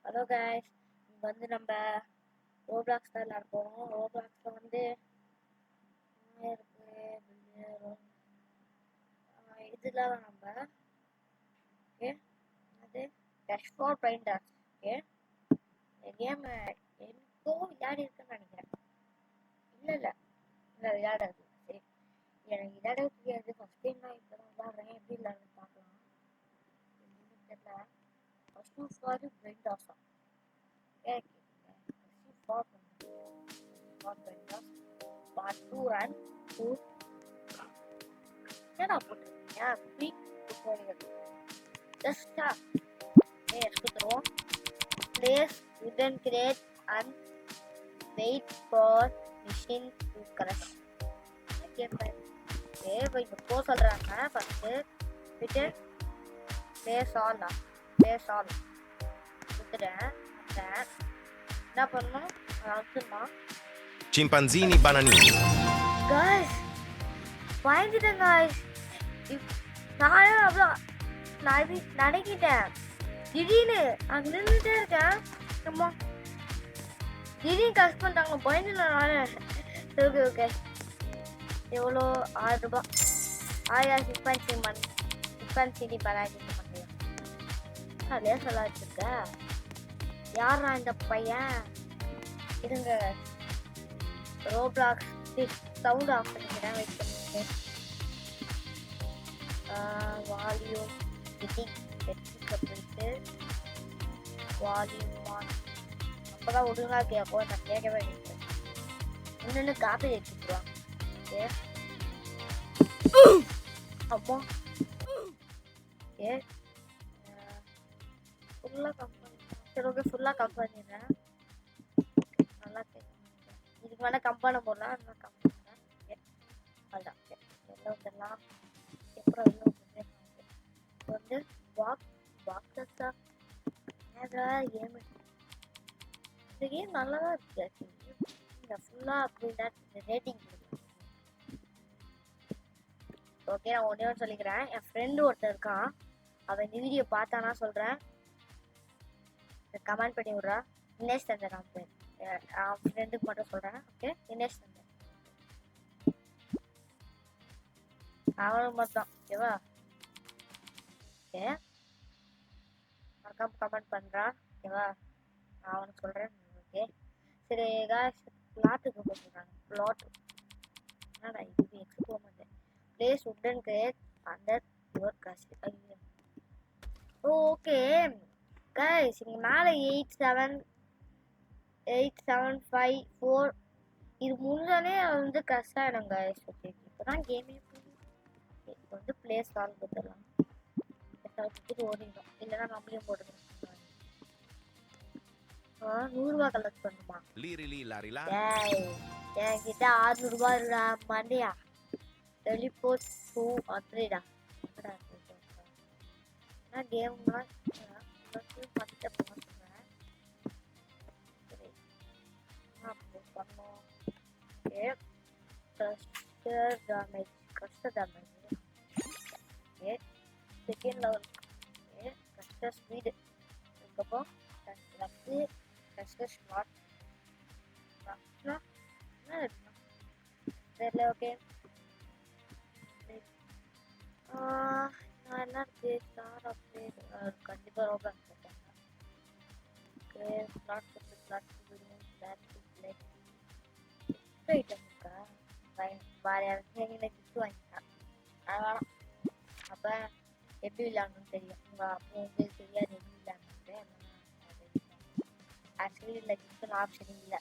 Hello guys, இங்கே வந்து நம்ம ரோப்ளாக்ஸ் தான் விளாட போகிறோம். ரோப்ளாக்ஸில் வந்து இதில் நம்ம ஓகே அது டஷ் ஃபார் பெயிண்டர்ஸ். ஓகே இந்த கேம் எனக்கோ விளையாடி இருக்குன்னு நினைக்கிறேன். இல்லை விளையாடாது. சரி, எனக்கு விளையாடவே தெரியாது. ஃபஸ்ட் டைம் நான் இப்போ தான் விளையாடுறேன். எப்படி விளையாடுன்னு பார்க்கலாம். தெரியல. ஃபஸ்ட்டு ஃபார் பெயிண்டர்ஸா part 2 and 2 என்னடா போட்டிருக்கீங்க? குயிக் டுட்டோரியல் ஜஸ்ட் எடுத்துருவோம். place wooden crate and wait for machine to crush. கேட்பேன் இப்போ போ சொல்கிறாங்க. ஃபஸ்ட்டு விட்டு place all கொடுத்துட்டேன். என்ன பண்ணணும்? அழுத்தமா Chimpanzini bananini. guys பயந்துட்டேன் guys. நானே அவ்வளோ நடக்கிட்டேன். திடீர்னு அங்கே நின்றுட்டே இருக்கேன். அம்மா திடீர்னு கஷ்ட பண்ணிட்டாங்க. பயந்துனால ஓகே ஓகே எவ்வளோ 6 ரூபா. 1000 சிம்பன்சினி பராஜிக்க பண்ணுறேன். அதே சொல்ல வச்சுருக்க. யாரா இந்த பையன்? இதுங்க ரோப்ளாக்ஸ் சவுண்ட் ஆஃப் பண்ணிக்கிறேன். வெயிட் பண்ணிக்கிறேன். வால்யூம் செட்டிங் போயிட்டு வால்யூம் ஆன். அப்போ தான் ஒழுங்காக கேட்கும். நான் கேட்கவே இல்லை. இன்னொன்று காப்பி வச்சுருவாங்க. ஓகே அப்போ ஓகே ஃபுல்லாக கம்பெனி. சரி ஓகே ஃபுல்லாக கம்பெனிடுறேன். நல்லா கேட்க இதுக்கு மேலே கம்பெனி போடலாம். இன்னும் கம்பெனி அதுதான் எல்லாம் வந்துடலாம். எப்போ இன்னும் இப்போ வந்து பாக்ஸா கேம். இந்த கேம் நல்லா தான் இருக்கு. இந்த ஃபுல்லாக அப்படின்னா ரேட்டிங் கொடுக்கலாம். ஓகே நான் ஒன்றே ஒன்று சொல்லிக்கிறேன். என் ஃப்ரெண்டு ஒருத்தர் இருக்கான். அவன் இந்த வீடியோ பார்த்தானா சொல்கிறேன். கமெண்ட் பண்ணி விட்றா. தினேஷ் தந்தர் அவன் ஃப்ரெண்டுக்கு மட்டும் சொல்கிறேன். ஓகே தினேஷ் தந்தர் அவனுக்கு மட்டும் ஓகேவா? ஓகே மறக்காம கமெண்ட் பண்ணுறான். ஓகேவா? நான் அவனுக்கு சொல்கிறேன். ஓகே சரி காய்ஸ் பிளாட்டுக்கு போட்டுருக்காங்க. பிளாட் என்னடா இது எக்ஸ்போ மாட்டேன். பிளேஸ் உட்டன் great under your cost. Okay guys இங்கே மேலே 875 4 இது முன்னாலே வந்து கஷ்டம் ஆகிடும் கைஸ். ஓகே இப்போ தான் கேமே இப்போ வந்து பிளேஸ் ஆல் கொடுத்துடலாம். கொடுத்துட்டு ஓடிடும். இல்லைன்னா நம்மளையும் போட்டுக்கலாம். 100 ரூபா கலெக்ட் பண்ணுமா? என்கிட்ட 600 ரூபா இருக்கா மண்டியா? டெலிபோர்ட் டூ அட்ரேடா கேம்லாம் பண்ணிட்டு பண்ண சொல்கிறேன். சரி பண்ணோம். ஓகே கஸ்டர் damage okay second level. Okay கஸ்டர் ஸ்பீடு. அதுக்கப்புறம் கஸ்டர் ஸ்மார்ட் என்ன இருக்குண்ணா தெரியல. ஓகே நான் என்ன இருக்கு ஸ்டார் அப்டேட் கண்டிப்பாக ரோப்ளாக்ஸ் போட்டாங்க. ஓகே ஸ்லாட் ஐட்டம் இருக்கா? வேறு யாரும் கிஃப்ட் வாங்கிட்டான். அது வேணாம். அப்போ எப்படி விளையாடணும்னு தெரியும். உங்கள் அப்போ உங்களுக்கு தெரியாது எப்படி விளையாடணுன்ட்டு. ஆக்சுவலி இல்லை கிஃப்ட் ஆப்ஷன் இல்லை.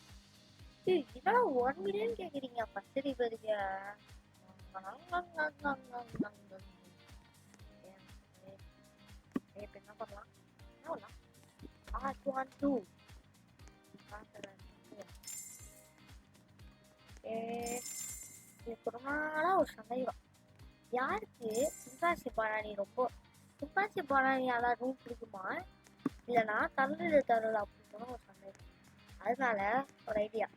இதெல்லாம் 1 மில்லியன் கேட்குறீங்க ஃபஸ்ட்டு ரீபருக்கு. இப்போ என்ன பண்ணலாம்? என்ன பண்ணலாம்? R2 இப்போ ரொம்ப நாளாக ஒரு சந்தேகம். யாருக்கு சிம்பான்சி பாராணி சிம்பான்சி பாராணி அதான் ரூம் பிடிக்குமா இல்லைனா தரல அப்படின்னு ஒரு சந்தேகம். அதனால ஒரு ஐடியா.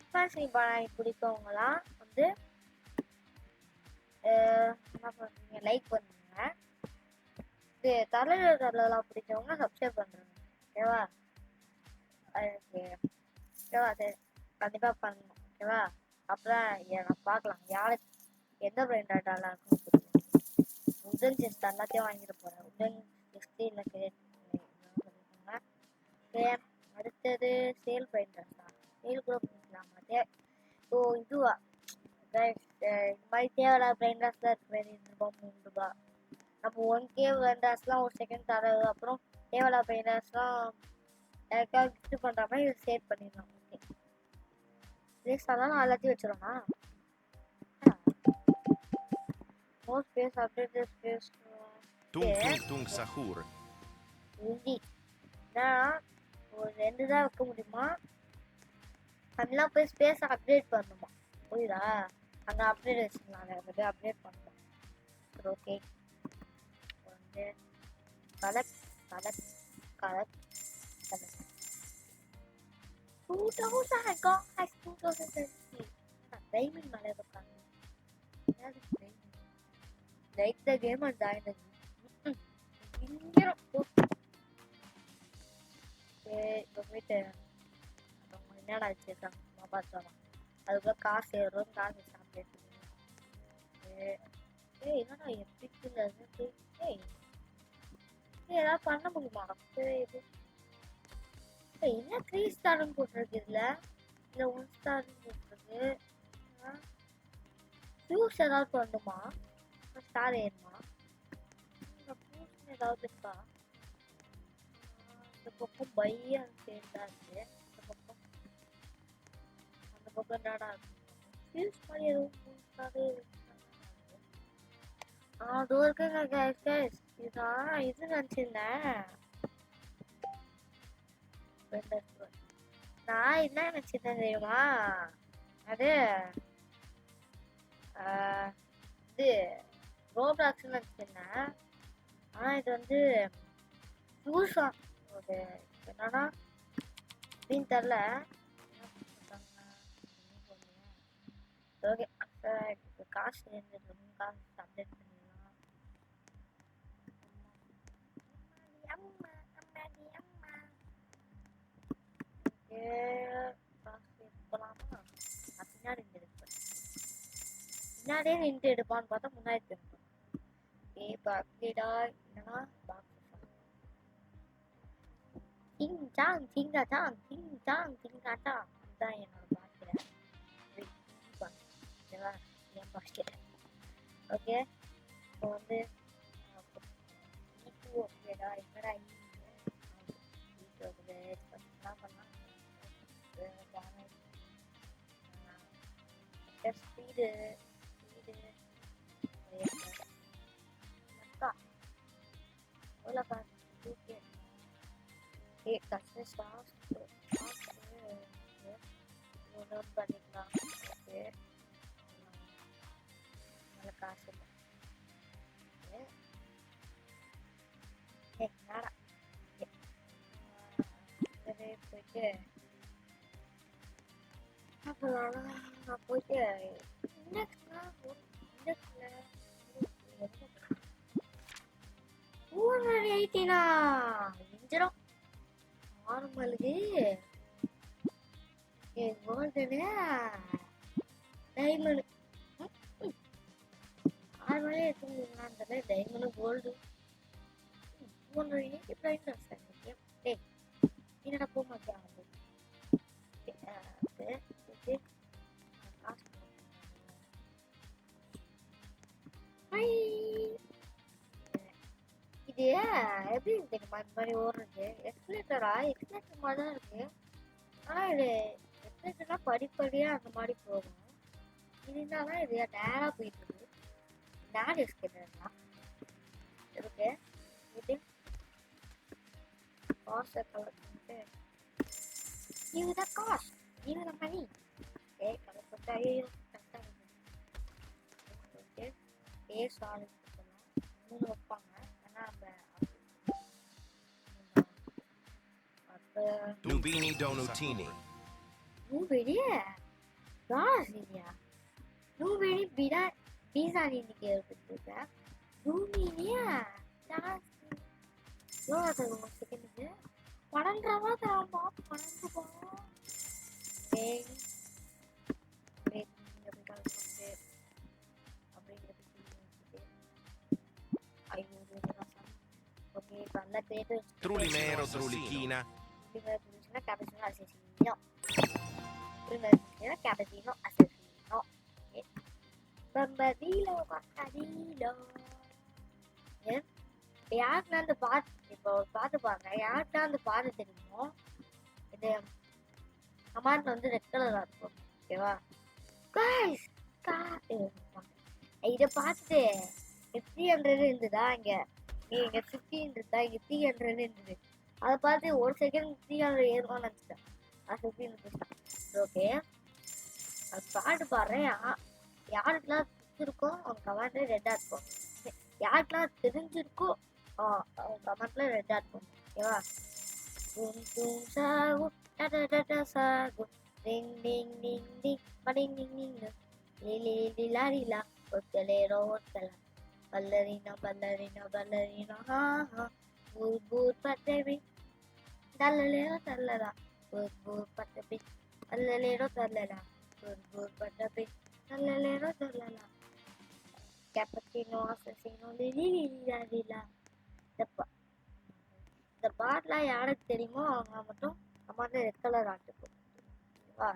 சிம்பான்சி பாராணி பிடிக்கவங்களாம் வந்து என்ன பண்ணுறீங்க? லைக் பண்ணுங்க. இது தரலாம் பிடிச்சவங்க சப்ஸ்கிரைப் பண்ணுறேங்க. ஓகேவா? அதுக்கு ஓகேவா அது கண்டிப்பாக பண்ணணும் ஓகேவா அப்பதான் நான் பார்க்கலாம் யாருக்கு எந்த பிரைன் டாட்டாலாம் இருக்குன்னு புரியும் உடன் செஸ்ட் எல்லாத்தையும் வாங்கிட்டு போகிறேன் உடன் செஸ்ட் இல்லை கிரியேட் பண்ணிக்கோங்க ஓகே அடுத்தது சேல் பிரைன் டாட்டா சேல் கூட பண்ணிக்கலாம் அதே ஸோ இதுவா இந்த மாதிரி தேவையில்லாத பிரைன் டாட்ஸ் தான் இருக்கு 2 ரூபா 3 ரூபா நம்ம 1K பிரைன் டாட்ஸ்லாம் ஒரு செகண்ட் தரது அப்புறம் தேவையில்லாத பிரைன் டாட்ஸ்லாம் யாருக்காவது கிஃப்ட் பண்ணுற மாதிரி இதை சேவ் பண்ணிடலாம் ஓகே ப்ளேஸ் ஆனாலும் எல்லாத்தையும் வச்சிடணுமா மோ space update space Tung tung tung sahur. Hindi நான் ஒரு 2 தான் வைக்க முடியுமா அதெல்லாம் போய் ஸ்பேஸ் அப்டேட் பண்ணணுமா புரியுதா அங்கே அப்டேட் வச்சுக்கலாம் அதை போய் அப்டேட் பண்ணணும் சரி ஓகே வந்து collect collect collect collect 2000 guys 2020 diamond மேலே இருக்காங்க like the game and join the game இங்கிரும் இப்போ போயிட்டு அவங்க என்னடா வச்சுருக்காங்க சும்மா பார்த்துக்கலாம் அதுக்குள்ள காசு ஏறும் காசு சாப்பிட்டு என்னடா எப்படி ஏய் ஏதாவது பண்ண முடியுமா இது என்ன 3 ஸ்டார்னு போட்டிருக்கு இதுல 1 ஸ்டார்னு போட்டிருக்கு ஃபியூஸ் ஏதாவது பண்ணுமா ஸ்டார் ஏறுமா ஃபியூஸ் ஏதாவது இருக்கா இந்த பக்கம் பையா சேர்ந்தா இருக்கு அந்த பக்கம் என்னடா ஃபியூஸ் மாதிரி எதுவும் ஸ்டாரு அதோ இருக்குங்க கைஸ் இதுதான் இது நினச்சிருந்தேன் நான் என்ன நினைச்சிருந்தேன் தெரியுமா அது இது ரோப்ளாக்ஸ் நினைச்சிருந்தேன் ஆனா இது வந்து யூஸா ஒரு என்னன்னா அப்படின்னு தெரில ஓகே காசு இருந்துட்டு காசு அப்டேட் பண்ணிடலாம் பின்னாடியே நின்று எடுப்பான்னு பார்த்தா முன்னாடி திரும்ப இப்போ அப்டேட்டா என்னன்னா டிங் சாங் டிங்கா சாங் டிங் சாங் டிங்காட்டா இதுதான் என்னோட பாக்கிறேன் என் பாக்கிறேன் ஓகே இப்போ வந்து ஓகேடா என்னடா பண்ணலாம் ஸ்பீடு பண்ணிக்கலாம் ஓகே நல்ல காசு என்னடா போயிட்டு நான் போயிட்டு இண்டெக்ஸ்ல 280 எஞ்சிரும் நார்மலுக்கு கோல்டுனு டைமண்ட் நார்மலே எடுத்துக்கலான்னு டைமண்ட் கோல்டு 280 பிரைட்னஸ் டேய் என்னடா போக மாட்டேன் இது எப்படி தெரியுமா இந்த மாதிரி ஓடுறது எக்ஸ்பிளேட்டரா எக்ஸ்பிளேட்டர் மாதிரி தான் இருக்கு ஆனா இது எக்ஸ்பிளேட்டர்னா படிப்படியா அந்த மாதிரி போகும் இது என்னன்னா இது நேரா போயிட்டு இருக்கு நேரம் எக்ஸ்பிளேட்டர்னா இருக்கு இது காசை கலெக்ட் பண்ணிட்டு give the cost give the money okay collect பண்ணிட்டு ஐயோ கரெக்டா இருக்கு ஓகே பேஸ் ஆளு மூணு வைப்பாங்க ஏன்னா நம்ம Nubini Donutini. Nubini? Brasilia. Nubini bida bizani கேள்விப்பட்டிருக்க Nubini டான்ஸ் லோடா ஒரு செகண்ட் 12 ரூபா தராமா 12 ரூபா. ஏய் வெயிட் இங்க போய் கால் பண்ணு அப்படிங்கிறது ஐயோ ஓகே நல்ல creative Trulimero, trulichina. prima pulisina cappuccino assassino prima pulisina cappuccino assassino bambadilo bambadilo யாருக்குலாம் அந்த பாட்டு இப்போ ஒரு பாட்டு பாருங்க யாருக்குலாம் அந்த பாட்டு தெரியுமோ இது கமாண்ட் வந்து ரெட் கலரா இருக்கும் ஓகேவா கைஸ் இதை பார்த்துட்டு 300 இருந்ததா இங்க இங்க 50 இருந்தா இங்க 300 இருந்தது அதை பார்த்து ஒரு செகண்ட் 300 ஏறுவான்னு நினைச்சிட்டேன் அது 50 இருந்துச்சு ஓகே அது பாட்டு பாடுறேன் யாருக்கெல்லாம் தெரிஞ்சிருக்கோ அவங்க கமெண்ட்ல ரெட்டா இருக்கும் யாருக்கெல்லாம் தெரிஞ்சிருக்கோ அவங்க கமெண்ட்ல ரெட்டா இருக்கும் ஓகேவா டும் டும் சாகு டட சாகு டிங் டிங் டிங் டிங் மடிங் டிங் டிங் Lily லிலாரிலா ஒத்தலேரோ ஒத்தலா ballerina ballerina ballerina ha ha boot boot pattebi dallalero dallala boot boot pattebi dallalero dallala boot boot pattebi dallalero dallala cappuccino assassino lili lila lila இந்த பாட்டுலாம் யாருக்கு தெரியுமோ அவங்க மட்டும் நம்ம ரெட் கலர் ஆட்டுக்கும் ஓகேவா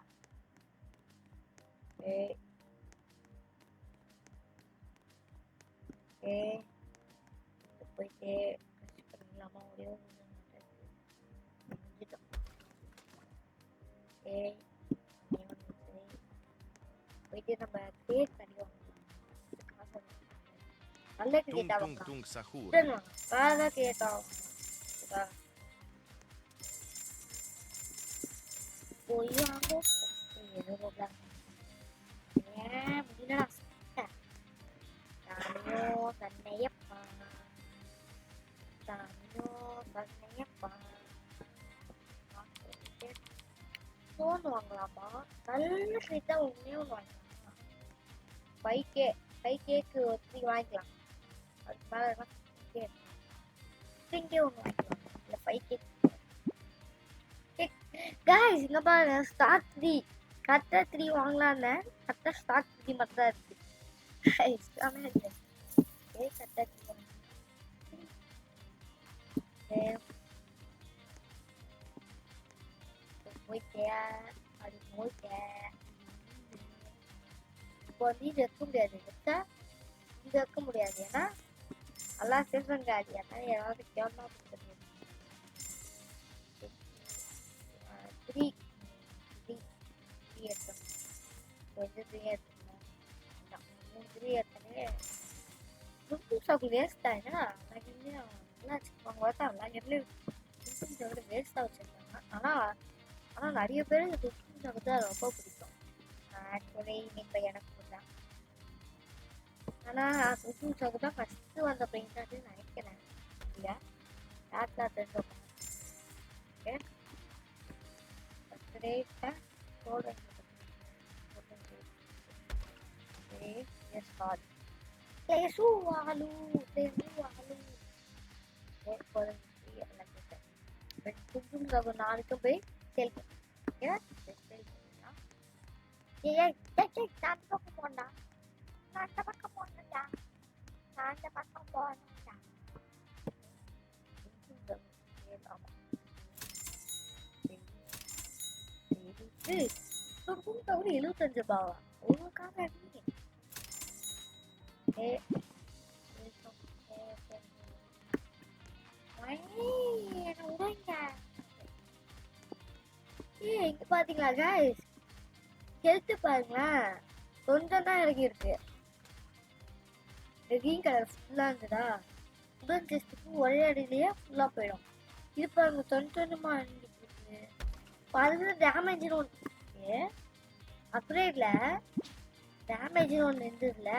போயிட்டு பண்ணிக்கலாமா ஒரே முடிஞ்சிட்டோம் போயிட்டு நம்ம கிரியேட் பண்ணி நல்ல கிரியேட் Tung ஆகும் tung sahur. வேற கிரியேட் ஆகும் போய் வாங்க ஏன் முடியலடா தானியோ தன்னையப்பா தானியோ தன்னையப்பா ஃபோன் வாங்கலாமா நல்ல ஸ்வீட்டா ஒன்னே ஒன்று வாங்கிக்கலாம் 5Kக்கு ஒருத்தி வாங்கிக்கலாம் அதுக்கு மேலே இங்கே ஒன்று வாங்கிக்கலாம் இல்லை 5K guys இங்க பாருங்க ஸ்டாக் 3 கரெக்டாக 3 வாங்கலான்னு கரெக்டாக ஸ்டாக் 3 மட்டும் தான் இருக்கு இப்போ வந்து இது வைக்க முடியாது வச்சா இது வைக்க முடியாது ஏன்னா நல்லா சேஃபங்க அது ஏன்னா ஏதாவது கேவலமா கொடுத்துருது 3 எடுத்தோம் கொஞ்சம் 3 எடுத்துக்கலாம் 3 எடுத்தனே ரொம்ப வேஸ்ட் ஆயினா நான் இன்னும் நல்லா வச்சுருப்பாங்க பார்த்தா எல்லா எவ்வளோ வேஸ்ட்டாக வச்சுருக்காங்க ஆனால் நிறைய பேர் துப்பு சாக்கு தான் ரொம்ப பிடிக்கும் ஆக்சுவலி இப்போ எனக்கு தான் ஆனால் துப்பு சாக்கு தான் ஃபஸ்ட்டு வந்த பெயிண்ட் நினைக்கிறேன் இல்லையா யாருக்கா தெரிஞ்சோம் ஓகே ஃபஸ்ட் டேட்டா சொல்கிறேன் எஸ் கால் Lesualu. Tunggu aku narik ke sel. Ya, sel. Ya, nanti aku mau nak. Nanti aku mau nak. Nanti aku mau nak. Tunggu sel apa? Tunggu kau ni lu tentu bawa. Oh, kau ni. இங்க பாத்தீங்களா guys health பாருங்களேன் கொஞ்சம் தான் இறங்கி இருக்கு green colour ஃபுல்லா இருந்ததா உடன் டெஸ்ட்டுக்கு ஒரே அடியிலேயே ஃபுல்லா போயிடும் இது பாருங்க கொஞ்சமா இறங்கிட்டு இருக்கு பாருங்க டேமேஜ் ஒன்று இருக்கு அப்கிரேட்ல டேமேஜ் ஒன்று இருந்ததுல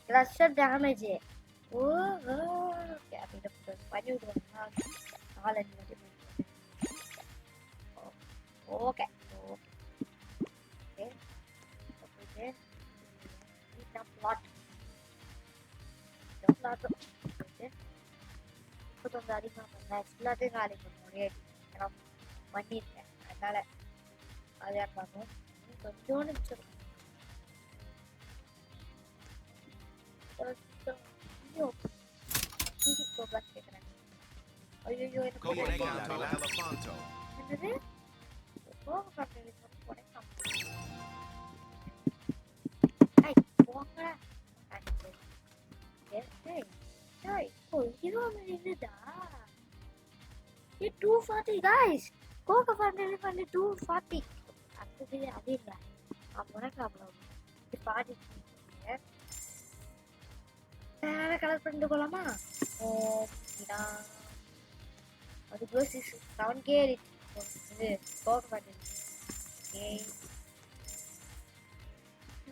ரஷ்ஷர் டேமேஜ் பண்ணி விடுவாங்க நாலஞ்சு ஓகே ஓகே பிளாட் கொஞ்சம் அதிகமாக பண்ணேன், எல்லாத்தையும் காலி பண்ணும் ஒரே ஏன்னா பண்ணியிருக்கேன், அதனால அது யார் பார்க்கணும் கொஞ்சோண்டு மிச்சம். ஐயோ மியூசிக் ப்ரோக்ராம் கேட்குறேன். ஐயோ எனக்கு Collega all'Elefanto. என்னது போக பார்க்குறது உடைக்காம போங்க. ஹீரோ இதுதா 240 guys. கோகோ ஃபேமிலி பண்ணி 240 அடுத்தது அது இல்லை உனக்கு அவ்வளோ பாடி கலர் பண்ணிட்டு போகலாமா? அதுக்குள்ள 7K இது கோகோ ஃபேமிலி.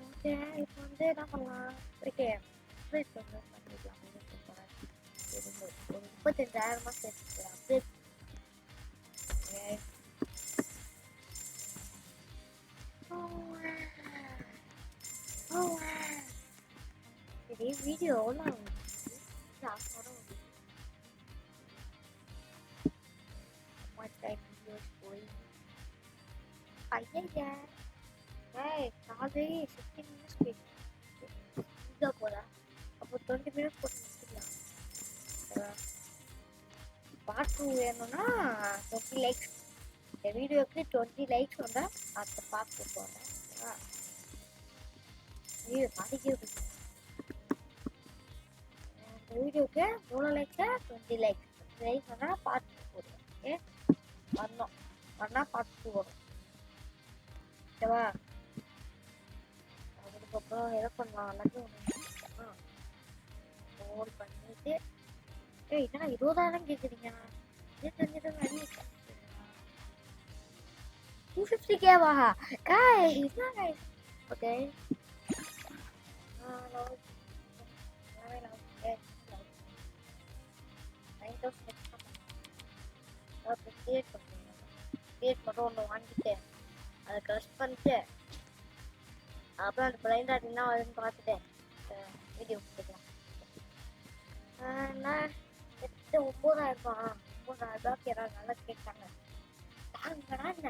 ஓகே இப்போ வந்து என்ன பண்ணலாம்? ஓகே அப்டேட் பண்ணிக்கலாம். ஒரு 35,000 சேர்த்து அப்டேட். சரி வீடியோ எவ்வளோ போய் ஐயா காலே 15 minutes போயிட்டு போதா அப்போ 20 minutes போட்டு முடிச்சுக்கலாம். பார்ட் 2 வேணும்னா 20 லைக்ஸ். இந்த வீடியோக்கு 20 லைக்ஸ் வந்தால் அடுத்த பார்ட் 2 போடுறேன். ஐயோ பாதிக்கே இந்த வீடியோக்கு 3 லைக்ஸை 20 லைக்ஸ் வந்தால் பார்ட் 2 போடுவேன். ஓகே வரணும் பார்ட் 2 வரும். ஓகேவா? அதுக்கப்புறம் எதை பண்ணலாம்? எல்லாத்தையும் ஹோல்ட் பண்ணிட்டு என்னன்னா 20,000 கேட்குறீங்க? 250K வா guys? ஓகே கிரியேட் மட்டும் ஒன்று வாங்கிட்டு அதை க்ரஷ் பண்ணிட்டு அப்புறம் அந்த பிளைண்ட் ஆர்ட் என்ன வருதுன்னு பார்த்துட்டு வீடியோ கொடுத்துக்கலாம். நான் 9,000 யாராவது நல்லா கேட்டாங்க தாங்கடா என்ன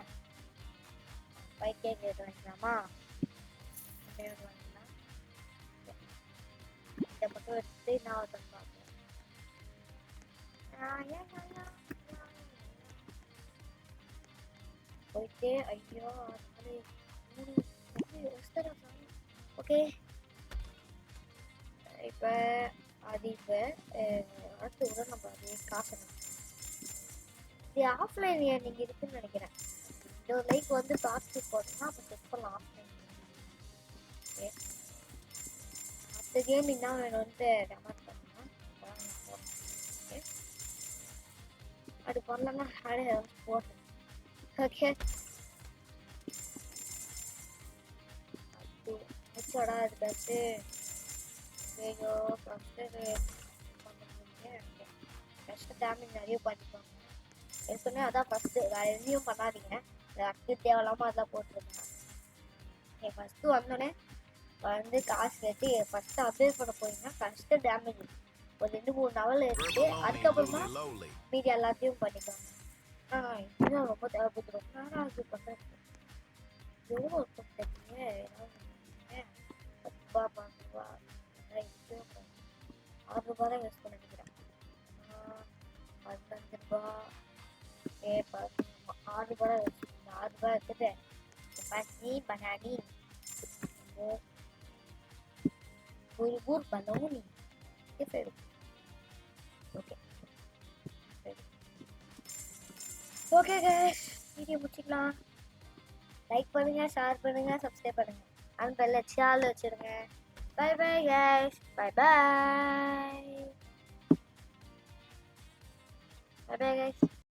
5K கேட்டு வாங்கிக்கலாமா? இதை மட்டும் எடுத்து நான் ஒருத்தன் பார்ப்பேன். போயிட்டு ஐயோ ஓகே இப்போ அது இப்போ அடுத்து கூட நம்ம அதே காசு இது ஆஃப்லைன் நீங்கள் இருக்குன்னு நினைக்கிறேன். இந்த ஒரு லைக் வந்து பார்த்து போட்டோம்னா அப்போ செக் பண்ணலாம் ஆஃப்லைன். ஓகே அடுத்த கேம் என்ன வேணும்ட்டு கமெண்ட் பண்ணலாம். ஓகே அது பண்ணலன்னா அது போட்டேன். ஓகே நெக்ஸ்டோட அதுக்கு ஐயோ ஃபஸ்ட்டு டேமேஜ் நிறைய பண்ணிப்பாங்க. ஏற்கனவே அதான் ஃபஸ்ட்டு வேறு எதையும் பண்ணாதீங்க. அடுத்து தேவையில்லாமல் அதெல்லாம் போட்டுருங்க. ஃபஸ்ட்டு வந்தோடனே வந்து காசு கட்டி ஃபஸ்ட்டு அப்டேட் பண்ண போனீங்கன்னா ஃபஸ்ட்டு டேமேஜ் ஒரு 2-3 லெவல் எடுத்து அதுக்கப்புறமா மீதி எல்லாத்தையும் பண்ணிக்கலாம். இதுதான் ரொம்ப தேவைப்பட்டு ரொம்ப நேரம் அது பண்ணுறேன். எவ்வளோ இருக்கும் தெரியுங்க? ஏதாவது 10 ரூபா 5 ரூபா 6 ரூபா தான் யூஸ் பண்ண நினைக்கிறேன். 15 ரூபா 6 ரூபா தான் யூஸ் பண்ணேன். 6 ரூபா எடுத்துட்டு பனானி புல்பூர் பலூனி ஓகே ஓகே கைஸ் வீடியோ முடிச்சுக்கலாம். லைக் பண்ணுங்க, ஷேர் பண்ணுங்க, சப்ஸ்கிரைப் பண்ணுங்க, அண்ட் பெல் சால் வச்சிருங்க. Bye bye guys, bye bye bye bye guys.